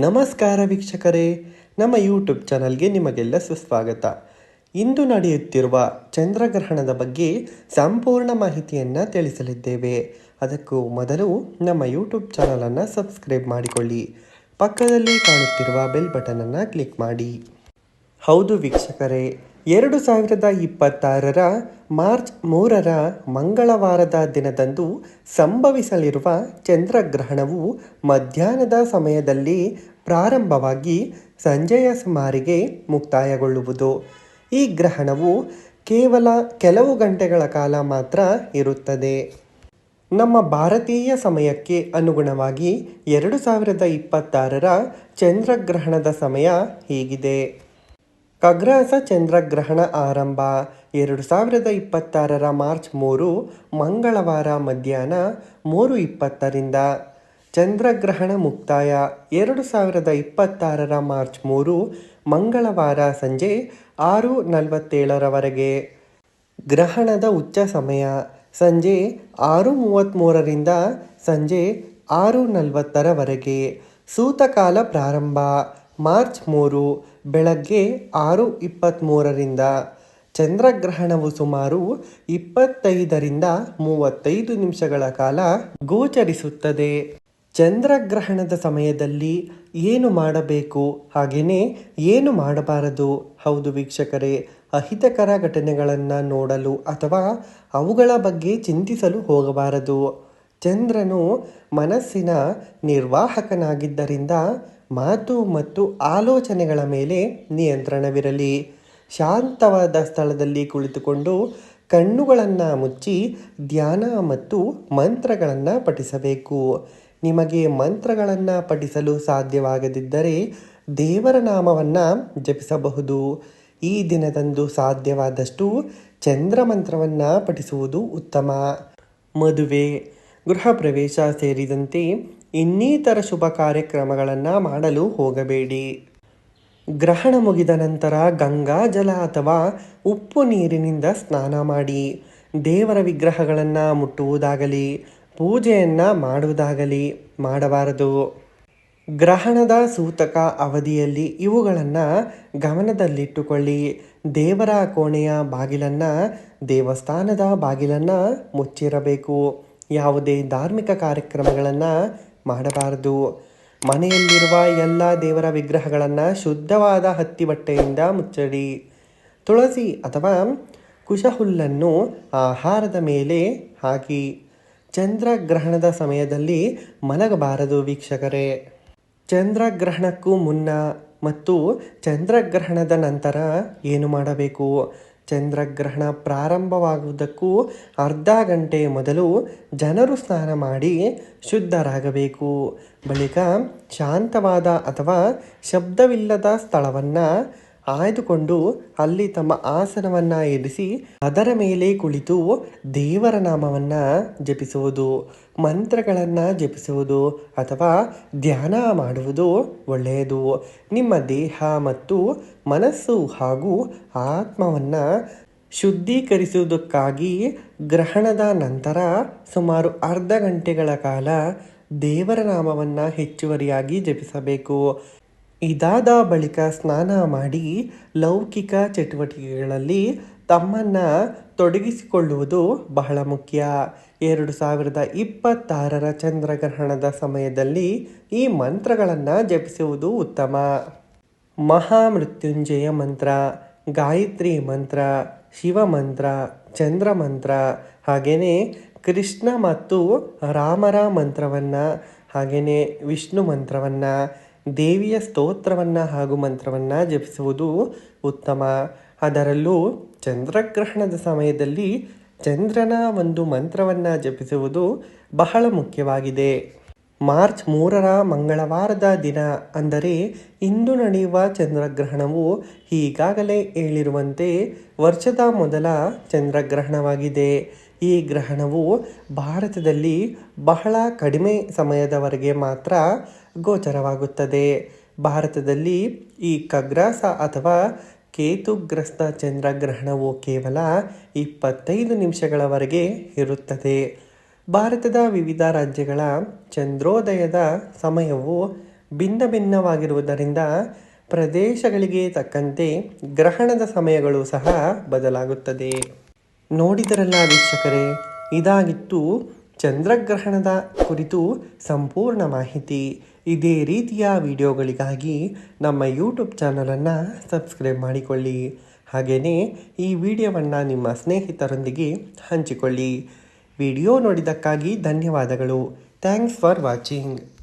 ನಮಸ್ಕಾರ ವೀಕ್ಷಕರೇ, ನಮ್ಮ ಯೂಟ್ಯೂಬ್ ಚಾನಲ್ಗೆ ನಿಮಗೆಲ್ಲ ಸುಸ್ವಾಗತ. ಇಂದು ನಡೆಯುತ್ತಿರುವ ಚಂದ್ರಗ್ರಹಣದ ಬಗ್ಗೆ ಸಂಪೂರ್ಣ ಮಾಹಿತಿಯನ್ನು ತಿಳಿಸಲಿದ್ದೇವೆ. ಅದಕ್ಕೂ ಮೊದಲು ನಮ್ಮ ಯೂಟ್ಯೂಬ್ ಚಾನಲನ್ನು ಸಬ್ಸ್ಕ್ರೈಬ್ ಮಾಡಿಕೊಳ್ಳಿ. ಪಕ್ಕದಲ್ಲಿ ಕಾಣುತ್ತಿರುವ ಬೆಲ್ ಬಟನನ್ನು ಕ್ಲಿಕ್ ಮಾಡಿ. ಹೌದು ವೀಕ್ಷಕರೇ, 2026 ಮಾರ್ಚ್ 3 ಮಂಗಳವಾರದ ದಿನದಂದು ಸಂಭವಿಸಲಿರುವ ಚಂದ್ರಗ್ರಹಣವು ಮಧ್ಯಾಹ್ನದ ಸಮಯದಲ್ಲಿ ಪ್ರಾರಂಭವಾಗಿ ಸಂಜೆಯ ಸುಮಾರಿಗೆ ಮುಕ್ತಾಯಗೊಳ್ಳುವುದು. ಈ ಗ್ರಹಣವು ಕೇವಲ ಕೆಲವು ಗಂಟೆಗಳ ಕಾಲ ಮಾತ್ರ ಇರುತ್ತದೆ. ನಮ್ಮ ಭಾರತೀಯ ಸಮಯಕ್ಕೆ ಅನುಗುಣವಾಗಿ 2026 ಚಂದ್ರಗ್ರಹಣದ ಸಮಯ ಹೀಗಿದೆ. ಖಗ್ರಾಸ ಚಂದ್ರಗ್ರಹಣ ಆರಂಭ 2026 ಮಾರ್ಚ್ 3 ಮಂಗಳವಾರ ಮಧ್ಯಾಹ್ನ 3:20 ಚಂದ್ರಗ್ರಹಣ ಮುಕ್ತಾಯ 2026 ಮಾರ್ಚ್ 3 ಮಂಗಳವಾರ ಸಂಜೆ 6:47 ಗ್ರಹಣದ ಉಚ್ಚ ಸಮಯ ಸಂಜೆ 6:33 ಸಂಜೆ 6:40 ಸೂತಕಾಲ ಪ್ರಾರಂಭ ಮಾರ್ಚ್ 3 ಬೆಳಗ್ಗೆ 6:23 ಚಂದ್ರಗ್ರಹಣವು ಸುಮಾರು 25-35 ನಿಮಿಷಗಳ ಕಾಲ ಗೋಚರಿಸುತ್ತದೆ. ಚಂದ್ರಗ್ರಹಣದ ಸಮಯದಲ್ಲಿ ಏನು ಮಾಡಬೇಕು, ಹಾಗೆಯೇ ಏನು ಮಾಡಬಾರದು? ಹೌದು ವೀಕ್ಷಕರೇ, ಅಹಿತಕರ ಘಟನೆಗಳನ್ನು ನೋಡಲು ಅಥವಾ ಅವುಗಳ ಬಗ್ಗೆ ಚಿಂತಿಸಲು ಹೋಗಬಾರದು. ಚಂದ್ರನು ಮನಸ್ಸಿನ ನಿರ್ವಾಹಕನಾಗಿದ್ದರಿಂದ ಮಾತು ಮತ್ತು ಆಲೋಚನೆಗಳ ಮೇಲೆ ನಿಯಂತ್ರಣವಿರಲಿ. ಶಾಂತವಾದ ಸ್ಥಳದಲ್ಲಿ ಕುಳಿತುಕೊಂಡು ಕಣ್ಣುಗಳನ್ನು ಮುಚ್ಚಿ ಧ್ಯಾನ ಮತ್ತು ಮಂತ್ರಗಳನ್ನು ಪಠಿಸಬೇಕು. ನಿಮಗೆ ಮಂತ್ರಗಳನ್ನು ಪಠಿಸಲು ಸಾಧ್ಯವಾಗದಿದ್ದರೆ ದೇವರ ನಾಮವನ್ನು ಜಪಿಸಬಹುದು. ಈ ದಿನದಂದು ಸಾಧ್ಯವಾದಷ್ಟು ಚಂದ್ರ ಮಂತ್ರವನ್ನು ಪಠಿಸುವುದು ಉತ್ತಮ. ಮದುವೆ, ಗೃಹ ಪ್ರವೇಶ ಸೇರಿದಂತೆ ಇನ್ನಿತರ ಶುಭ ಕಾರ್ಯಕ್ರಮಗಳನ್ನು ಮಾಡಲು ಹೋಗಬೇಡಿ. ಗ್ರಹಣ ಮುಗಿದ ನಂತರ ಗಂಗಾ ಜಲ ಅಥವಾ ಉಪ್ಪು ನೀರಿನಿಂದ ಸ್ನಾನ ಮಾಡಿ. ದೇವರ ವಿಗ್ರಹಗಳನ್ನು ಮುಟ್ಟುವುದಾಗಲಿ ಪೂಜೆಯನ್ನು ಮಾಡುವುದಾಗಲಿ ಮಾಡಬಾರದು. ಗ್ರಹಣದ ಸೂತಕ ಅವಧಿಯಲ್ಲಿ ಇವುಗಳನ್ನು ಗಮನದಲ್ಲಿಟ್ಟುಕೊಳ್ಳಿ. ದೇವರ ಕೋಣೆಯ ಬಾಗಿಲನ್ನು, ದೇವಸ್ಥಾನದ ಬಾಗಿಲನ್ನು ಮುಚ್ಚಿರಬೇಕು. ಯಾವುದೇ ಧಾರ್ಮಿಕ ಕಾರ್ಯಕ್ರಮಗಳನ್ನು ಮಾಡಬಾರದು. ಮನೆಯಲ್ಲಿರುವ ಎಲ್ಲ ದೇವರ ವಿಗ್ರಹಗಳನ್ನು ಶುದ್ಧವಾದ ಹತ್ತಿ ಬಟ್ಟೆಯಿಂದ ಮುಚ್ಚಡಿ. ತುಳಸಿ ಅಥವಾ ಕುಶಹುಲ್ಲನ್ನು ಆಹಾರದ ಮೇಲೆ ಹಾಕಿ. ಚಂದ್ರಗ್ರಹಣದ ಸಮಯದಲ್ಲಿ ಮಲಗಬಾರದು ವೀಕ್ಷಕರೇ. ಚಂದ್ರಗ್ರಹಣಕ್ಕೂ ಮುನ್ನ ಮತ್ತು ಚಂದ್ರಗ್ರಹಣದ ನಂತರ ಏನು ಮಾಡಬೇಕು? ಚಂದ್ರಗ್ರಹಣ ಪ್ರಾರಂಭವಾಗುವುದಕ್ಕೂ ಅರ್ಧ ಗಂಟೆ ಮೊದಲು ಜನರು ಸ್ನಾನ ಮಾಡಿ ಶುದ್ಧರಾಗಬೇಕು. ಬಳಿಕ ಶಾಂತವಾದ ಅಥವಾ ಶಬ್ದವಿಲ್ಲದ ಸ್ಥಳವನ್ನು ಆಯ್ದುಕೊಂಡು ಅಲ್ಲಿ ತಮ್ಮ ಆಸನವನ್ನು ಇರಿಸಿ ಅದರ ಮೇಲೆ ಕುಳಿತು ದೇವರ ನಾಮವನ್ನು ಜಪಿಸುವುದು, ಮಂತ್ರಗಳನ್ನು ಜಪಿಸುವುದು ಅಥವಾ ಧ್ಯಾನ ಮಾಡುವುದು ಒಳ್ಳೆಯದು. ನಿಮ್ಮ ದೇಹ ಮತ್ತು ಮನಸ್ಸು ಹಾಗೂ ಆತ್ಮವನ್ನು ಶುದ್ಧೀಕರಿಸುವುದಕ್ಕಾಗಿ ಗ್ರಹಣದ ನಂತರ ಸುಮಾರು ಅರ್ಧ ಗಂಟೆಗಳ ಕಾಲ ದೇವರ ನಾಮವನ್ನು ಹೆಚ್ಚುವರಿಯಾಗಿ ಜಪಿಸಬೇಕು. ಇದಾದ ಬಳಿಕ ಸ್ನಾನ ಮಾಡಿ ಲೌಕಿಕ ಚಟುವಟಿಕೆಗಳಲ್ಲಿ ತಮ್ಮನ್ನು ತೊಡಗಿಸಿಕೊಳ್ಳುವುದು ಬಹಳ ಮುಖ್ಯ. 2026 ಚಂದ್ರಗ್ರಹಣದ ಸಮಯದಲ್ಲಿ ಈ ಮಂತ್ರಗಳನ್ನು ಜಪಿಸುವುದು ಉತ್ತಮ. ಮಹಾಮೃತ್ಯುಂಜಯ ಮಂತ್ರ, ಗಾಯತ್ರಿ ಮಂತ್ರ, ಶಿವ ಮಂತ್ರ, ಚಂದ್ರ ಮಂತ್ರ, ಹಾಗೆಯೇ ಕೃಷ್ಣ ಮತ್ತು ರಾಮರ ಮಂತ್ರವನ್ನು, ಹಾಗೆಯೇ ವಿಷ್ಣು ಮಂತ್ರವನ್ನು, ದೇವಿಯ ಸ್ತೋತ್ರವನ್ನು ಹಾಗೂ ಮಂತ್ರವನ್ನು ಜಪಿಸುವುದು ಉತ್ತಮ. ಅದರಲ್ಲೂ ಚಂದ್ರಗ್ರಹಣದ ಸಮಯದಲ್ಲಿ ಚಂದ್ರನ ಒಂದು ಮಂತ್ರವನ್ನು ಜಪಿಸುವುದು ಬಹಳ ಮುಖ್ಯವಾಗಿದೆ. ಮಾರ್ಚ್ 3 ಮಂಗಳವಾರದ ದಿನ ಅಂದರೆ ಇಂದು ನಡೆಯುವ ಚಂದ್ರಗ್ರಹಣವು ಈಗಾಗಲೇ ಹೇಳಿರುವಂತೆ ವರ್ಷದ ಮೊದಲ ಚಂದ್ರಗ್ರಹಣವಾಗಿದೆ. ಈ ಗ್ರಹಣವು ಭಾರತದಲ್ಲಿ ಬಹಳ ಕಡಿಮೆ ಸಮಯದವರೆಗೆ ಮಾತ್ರ ಗೋಚರವಾಗುತ್ತದೆ. ಭಾರತದಲ್ಲಿ ಈ ಖಗ್ರಾಸ ಅಥವಾ ಕೇತುಗ್ರಸ್ತ ಚಂದ್ರಗ್ರಹಣವು ಕೇವಲ 25 ನಿಮಿಷಗಳವರೆಗೆ ಇರುತ್ತದೆ. ಭಾರತದ ವಿವಿಧ ರಾಜ್ಯಗಳ ಚಂದ್ರೋದಯದ ಸಮಯವು ಭಿನ್ನ ಭಿನ್ನವಾಗಿರುವುದರಿಂದ ಪ್ರದೇಶಗಳಿಗೆ ತಕ್ಕಂತೆ ಗ್ರಹಣದ ಸಮಯಗಳು ಸಹ ಬದಲಾಗುತ್ತದೆ. ನೋಡಿದರಲ್ಲ ವೀಕ್ಷಕರೇ, ಇದಾಗಿತ್ತು ಚಂದ್ರಗ್ರಹಣದ ಕುರಿತು ಸಂಪೂರ್ಣ ಮಾಹಿತಿ. ಇದೇ ರೀತಿಯ ವಿಡಿಯೋಗಳಿಗಾಗಿ ನಮ್ಮ ಯೂಟ್ಯೂಬ್ ಚಾನಲನ್ನು ಸಬ್ಸ್ಕ್ರೈಬ್ ಮಾಡಿಕೊಳ್ಳಿ. ಹಾಗೆಯೇ ಈ ವಿಡಿಯೋವನ್ನು ನಿಮ್ಮ ಸ್ನೇಹಿತರೊಂದಿಗೆ ಹಂಚಿಕೊಳ್ಳಿ. ವಿಡಿಯೋ ನೋಡಿದ್ದಕ್ಕಾಗಿ ಧನ್ಯವಾದಗಳು. Thanks for watching.